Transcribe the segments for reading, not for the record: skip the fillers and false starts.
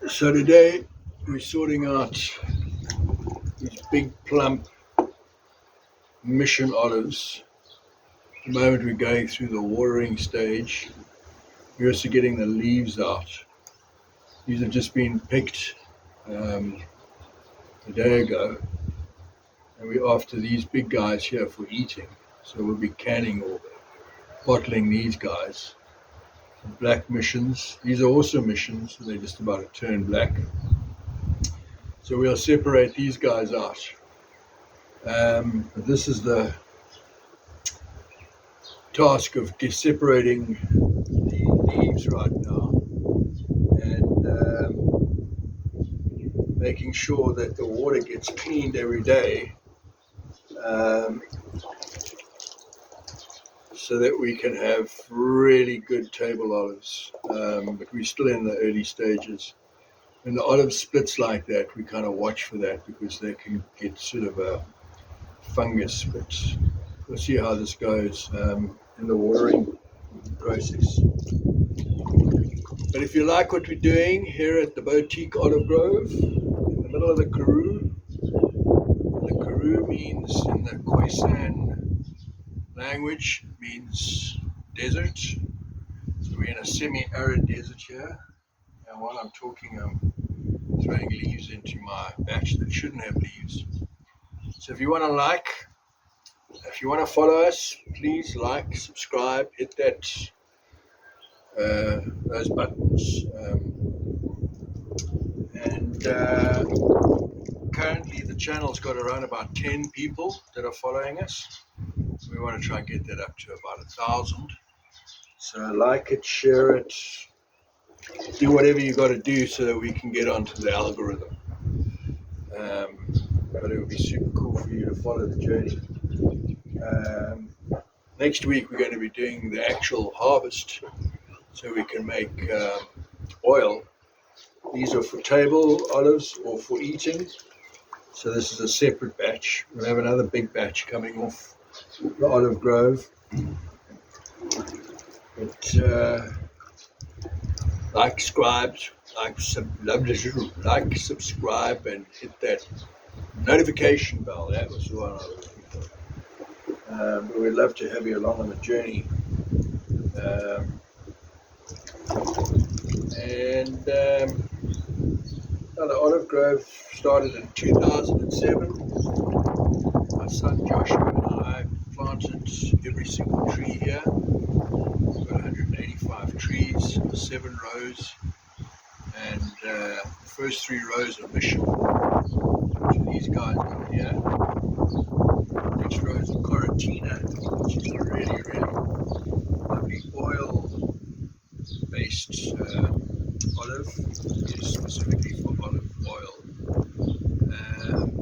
So today we're sorting out these big plump mission olives. At the moment we're going through the watering stage. We're also getting the leaves out. These have just been picked a day ago, and we're after these big guys here for eating. So we'll be canning or bottling these guys. Black missions. These are also missions, so they're just about to turn black. So we'll separate these guys out. But this is the task of separating the leaves right now and making sure that the water gets cleaned every day, so that we can have really good table olives. But we're still in the early stages. When the olive splits like that, we kind of watch for that because they can get sort of a fungus. But we'll see how this goes in the watering process. But if you like what we're doing here at the Boutique Olive Grove, in the middle of the Karoo means, in the Khoisan language, means desert. So we're in a semi-arid desert here. And while I'm talking, I'm throwing leaves into my batch that shouldn't have leaves. So if you want to follow us, please like, subscribe, hit that those buttons. Currently the channel's got around about 10 people that are following us. We want to try and get that up to about 1,000. So like it, share it, do whatever you got to do so that we can get onto the algorithm. But it would be super cool for you to follow the journey. Next week we're going to be doing the actual harvest so we can make oil. These are for table olives or for eating. So this is a separate batch. We'll have another big batch coming off the olive grove. But like, subscribe, and hit that notification bell. That was the one I was looking for. But we'd love to have you along on the journey. The olive grove started in 2007. My son Joshua and I planted every single tree here. We've got 185 trees, 7 rows, and the first 3 rows are mission, which are these guys over here. Next row is a Coratina, which is a really, really lovely oil-based olive, used specifically for olive oil.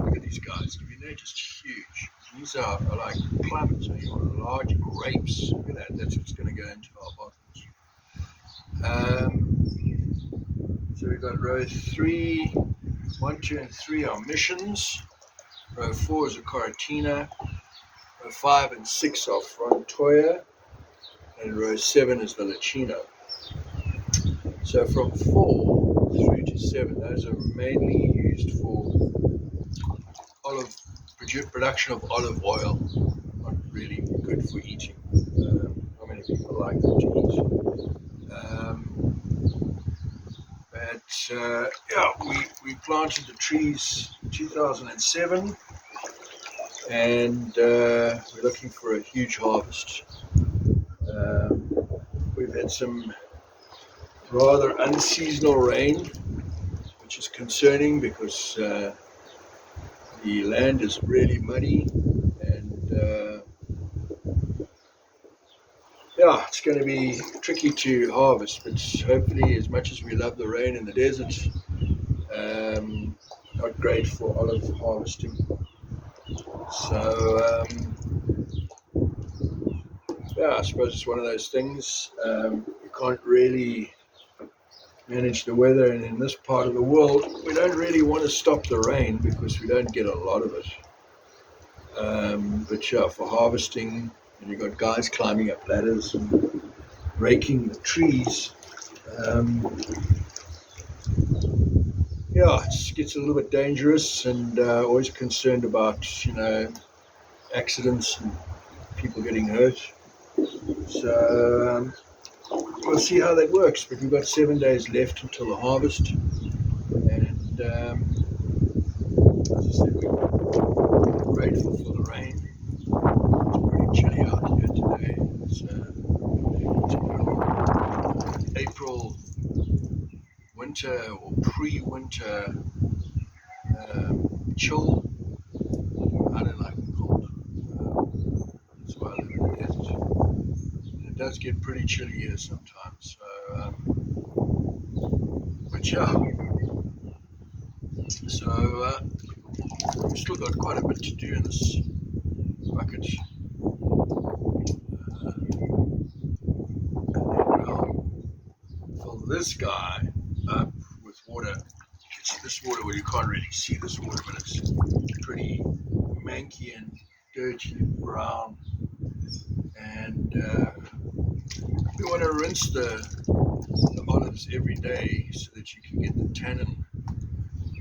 Look at these guys. I mean, they're just huge. These are like plums, or large grapes. Look at that. That's what's going to go into our bottles. So we've got row 3, 1, 2, and 3 are missions. Row 4 is a Coratina. Row 5 and 6 are Frontoia. And row 7 is the Lacino. So from 4 through to 7, those are mainly used for production of olive oil. Not really good for eating. Not many people like them to eat. We planted the trees in 2007, and we're looking for a huge harvest. We've had some rather unseasonal rain, which is concerning because the land is really muddy, and it's going to be tricky to harvest. But hopefully, as much as we love the rain in the desert, not great for olive harvesting. So I suppose it's one of those things. You can't really manage the weather, and in this part of the world we don't really want to stop the rain because we don't get a lot of it. But for harvesting, and you've got guys climbing up ladders and raking the trees, yeah, it gets a little bit dangerous, and always concerned about accidents and people getting hurt. So we'll see how that works. But we've got 7 days left until the harvest, and as I said, we're grateful for the rain. It's pretty chilly out here today. It's April winter or pre-winter chill. I don't like the cold. That's why I live in the desert. And it does get pretty chilly here sometimes. So, but yeah. So we've still got quite a bit to do in this bucket. And then we'll fill this guy up with water. It's this water where you can't really see this water, but it's pretty manky and dirty and brown. And we want to rinse the olives every day so that you can get the tannin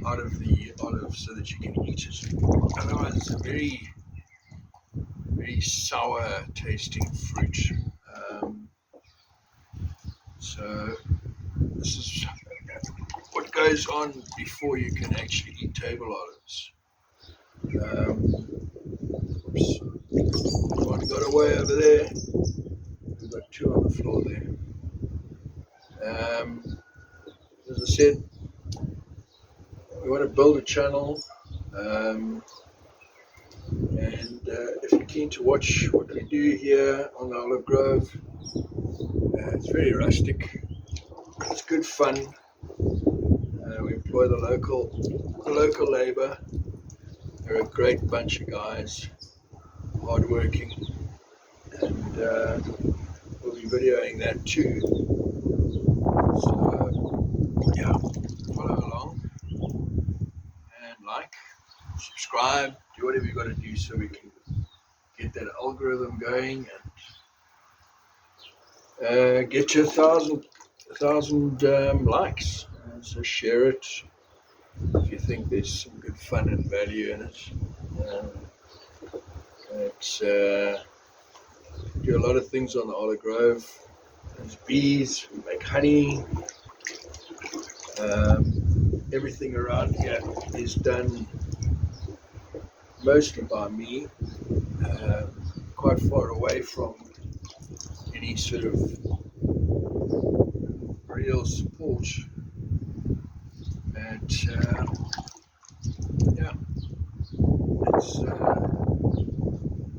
out of the olive so that you can eat it. Otherwise, it's a very, very sour tasting fruit. So this is what goes on before you can actually eat table olives. Oops. One got away over there. We've got two on the floor there. As I said, we want to build a channel, and if you're keen to watch what we do here on the Olive Grove, it's very rustic. It's good fun. We employ the local labour. They're a great bunch of guys, hardworking, and we'll be videoing that too. So yeah, follow along and like, subscribe, do whatever you got to do so we can get that algorithm going and get to 1,000 likes. So share it if you think there's some good fun and value in it. Do a lot of things on the Olive Grove. There's bees, we make honey. Everything around here is done mostly by me, quite far away from any sort of real support. But yeah, it's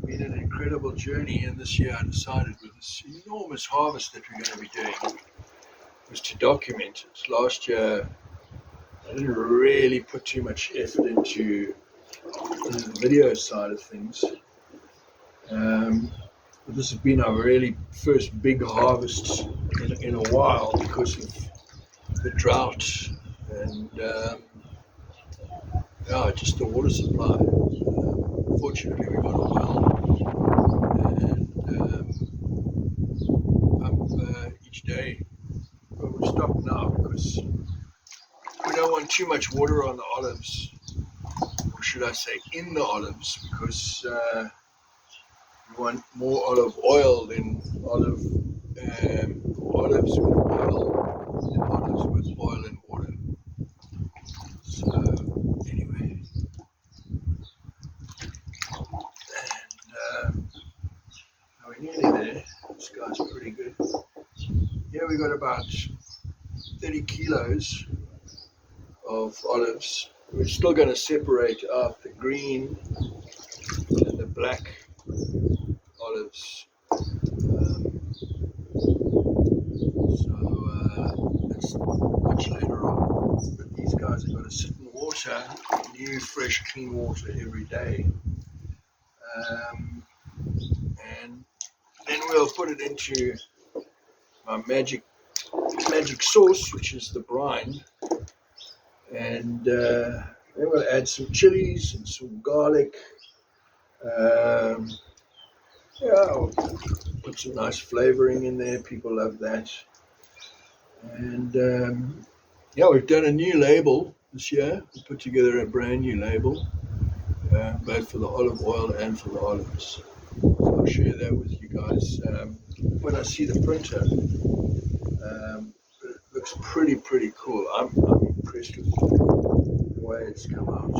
been an incredible journey, and this year I decided with this enormous harvest that we're going to be doing was to document it. Last year I didn't really put too much effort into the video side of things. But this has been our really first big harvest in a while because of the drought and just the water supply. Fortunately, we got a well and pump each day. But we've stopped now because we don't want too much water on the olives, or should I say in the olives, because we want more olive oil than olives with oil than olives with oil and water. So anyway, and we're nearly there. This guy's pretty good. Here we got about 30 kilos of olives. We're still going to separate out the green and the black olives. So that's much later on. But these guys have got to sit in water, new, fresh, clean water every day. And then we'll put it into my magic sauce, which is the brine. And then we'll add some chilies and some garlic. I'll put some nice flavoring in there. People love that. And we've done a new label this year. We put together a brand new label, both for the olive oil and for the olives. So I'll share that with you guys. When I see the printer, it looks pretty cool. I'm impressed with the way it's come out.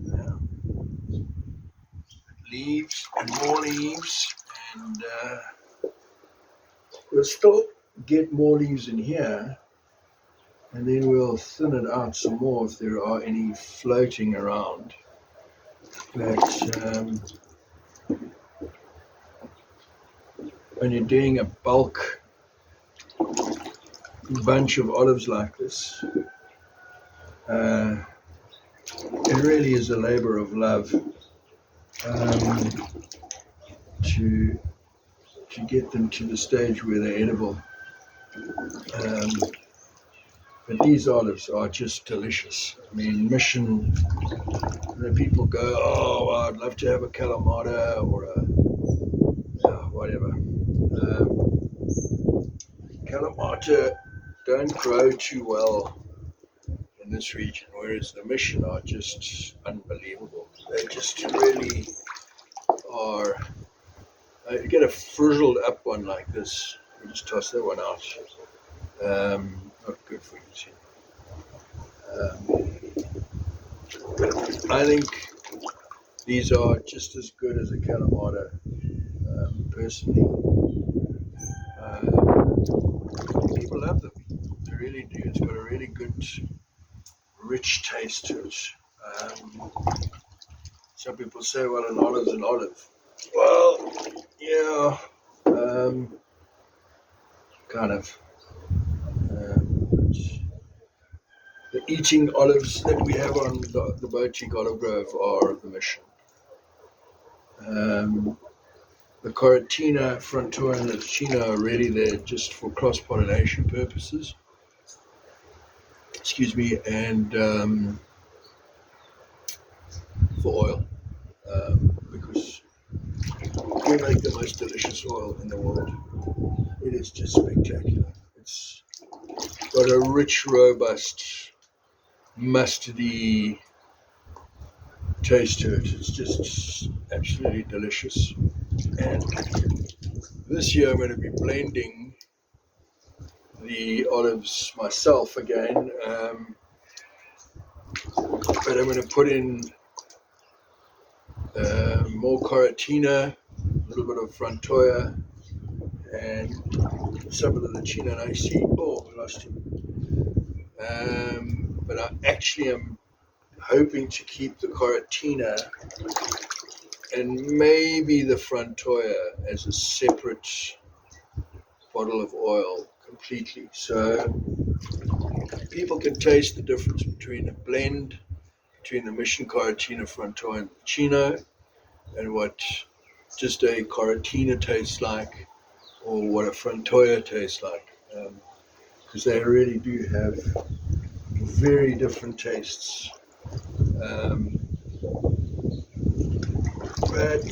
Yeah. Leaves and more leaves, and we'll still get more leaves in here, and then we'll thin it out some more if there are any floating around. But when you're doing a bulk bunch of olives like this, it really is a labor of love to get them to the stage where they're edible. But these olives are just delicious. I mean, Mission, the people go, oh, well, I'd love to have a Kalamata or a whatever. Kalamata don't grow too well in this region, whereas the Mission are just unbelievable. They just really are. You get a frizzled up one like this, you just toss that one out. Not good for eating. I think these are just as good as a Kalamata, personally. People love them. They really do. It's got a really good, rich taste to it. Some people say, well, an olive's an olive. Well, yeah, kind of. The eating olives that we have on the Bochic Olive Grove are the Mission. The Coratina, Frontoia, and the Ticino are really there just for cross-pollination purposes. Excuse me, and for oil, because we make the most delicious oil in the world. It is just spectacular. It's got a rich, robust, mustardy taste to it. It's just absolutely delicious. And this year I'm going to be blending the olives myself again, but I'm going to put in more Coratina, a little bit of Frontoia, and some of the Ticino. And I see, oh, I lost him. But I actually am hoping to keep the Coratina and maybe the Frontoia as a separate bottle of oil completely. So people can taste the difference between a blend between the Mission Coratina, Frontoia, and Ticino, and what just a Coratina tastes like, or what a Frontoia tastes like, because they really do have very different tastes. But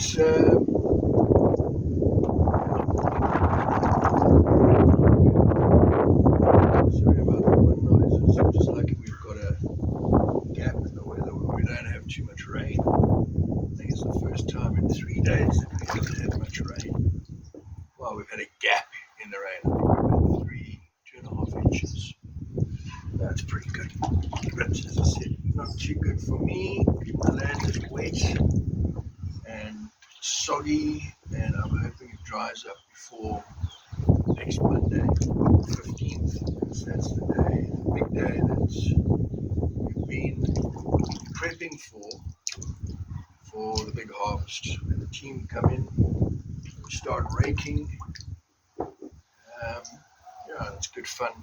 sorry about the wind noises. I'm just lucky we've got a gap in the weather where we don't have too much rain. I think it's the first time in 3 days that we haven't had much rain. Well, we've had a gap in the rain. I think we've had 2.5 inches. That's pretty good. But as I said, not too good for me. The land is wet and soggy, and I'm hoping it dries up before next Monday, 15th, because that's the day, the big day that we've been prepping for the big harvest. When the team come in, we start raking. Yeah, it's good fun.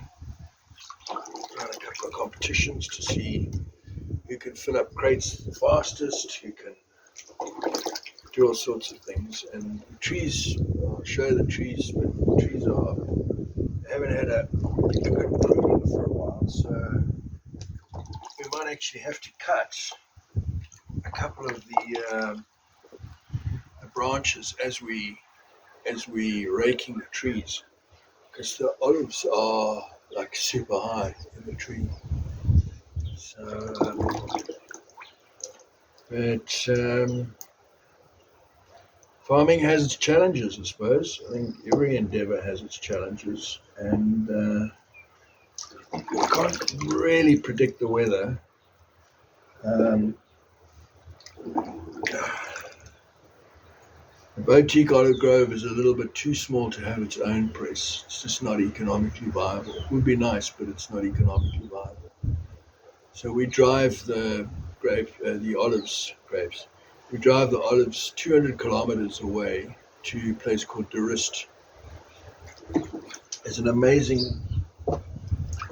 We had a couple of competitions to see who can fill up crates the fastest, who can do all sorts of things. And the trees, I'll show the trees, but the trees haven't had a good pruning for a while, so we might actually have to cut a couple of the branches as we raking the trees, because the olives are like super high in the tree. So, farming has its challenges, I suppose. I think every endeavor has its challenges, and you can't really predict the weather. Um, the boutique olive grove is a little bit too small to have its own press. It's just not economically viable. It would be nice, but it's not economically viable. So we drive the grapes. We drive the olives 200 kilometers away to a place called Durist. There's an amazing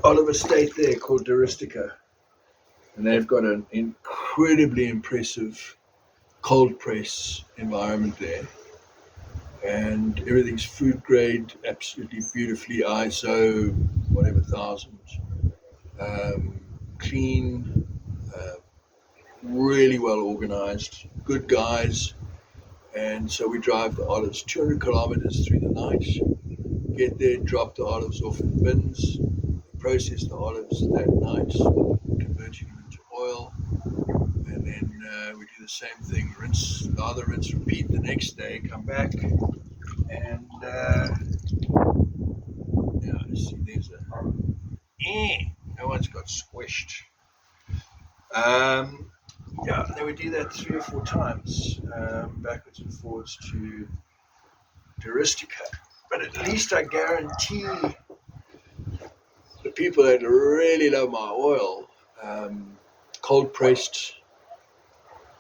olive estate there called Duristica, and they've got an incredibly impressive cold press environment there, and everything's food grade, absolutely beautifully ISO whatever thousand, clean, uh, really well organized, good guys. And so we drive the olives 200 kilometers through the night, get there, drop the olives off in bins, process the olives that night, converting them into oil, and then we do the same thing, rinse, repeat the next day, come back, and see, there's that one's got squished. Then we do that 3 or 4 times, backwards and forwards to Duristica. But at least I guarantee the people that really love my oil, cold pressed,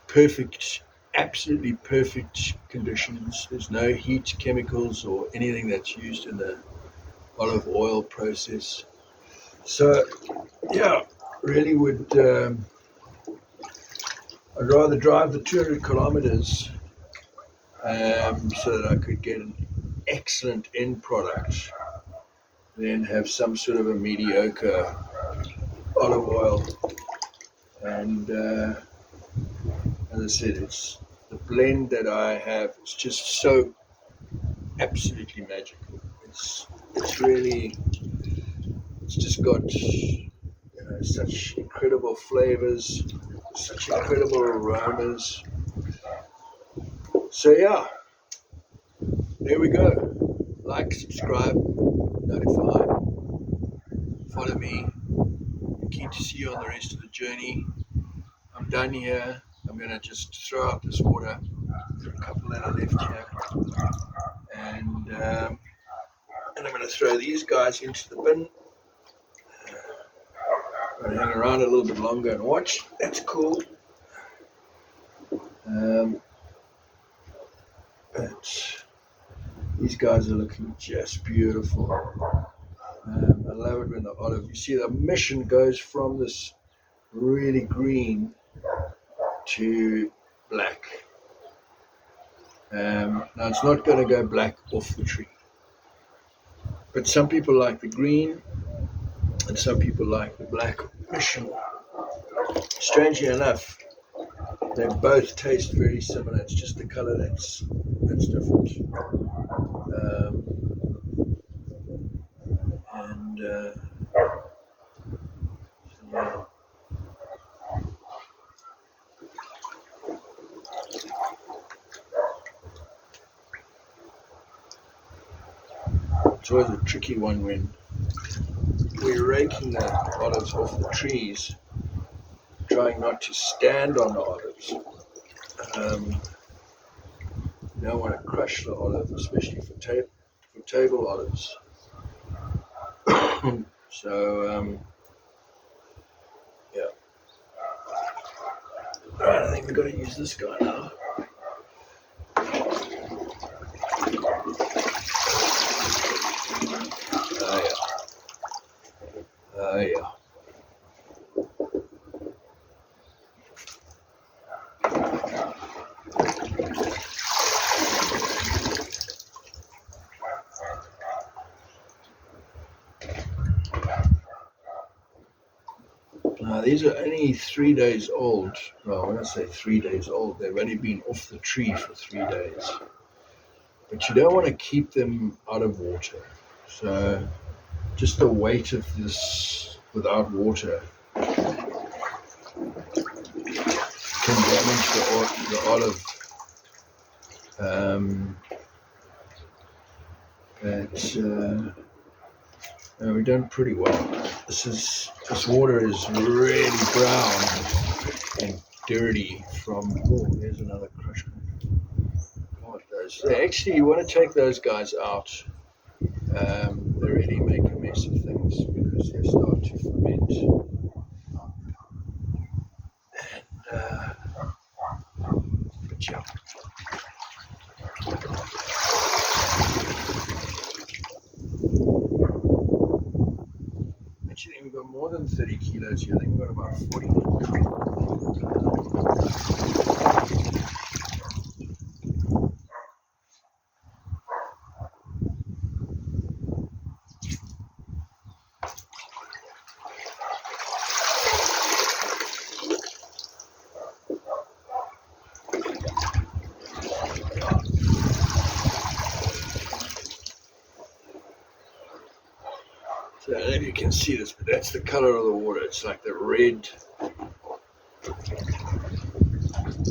perfect, absolutely perfect conditions. There's no heat, chemicals, or anything that's used in the olive oil process. So, really would. I'd rather drive the 200 kilometers so that I could get an excellent end product than have some sort of a mediocre olive oil. And as I said, it's the blend that I have. It's just so absolutely magical. It's really, it's just got such incredible flavors, such incredible aromas. So there we go. Like, subscribe, notify, follow me. I'm keen to see you on the rest of the journey. I'm done here. I'm going to just throw out this water. There are a couple that are left here. And I'm going to throw these guys into the bin. I'm going to hang around a little bit longer and watch. That's cool. But these guys are looking just beautiful. I love it when the olive, you see the mission goes from this really green to black. Now it's not going to go black off the tree, but some people like the green and some people like the black mission. Strangely enough, they both taste very similar. It's just the color that's different. It's always a tricky one when we're raking the olives off the trees, trying not to stand on the olives. You don't want to crush the olive, especially for table olives. So, Alright, I think we've got to use this guy now. These are only 3 days old. Well, when I say 3 days old, they've only been off the tree for 3 days. But you don't want to keep them out of water. So just the weight of this without water can damage the olive. We've done pretty well. This water is really brown and dirty from. Oh, there's another crush. God, those. Actually, you want to take those guys out. They really make a mess of things because they start to ferment. But yeah. Actually, we've got more than 30 kilos here. I think we've got about 40. So I don't know if you can see this, but that's the color of the water. It's like the red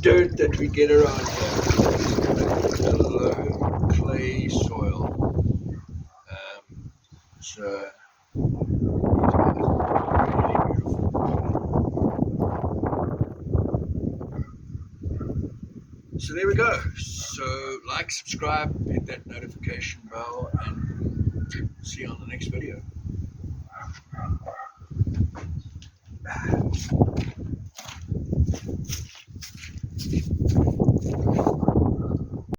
dirt that we get around here. The loam clay soil. So these guys are really beautiful. So there we go. So like, subscribe, hit that notification bell, and see you on the next video.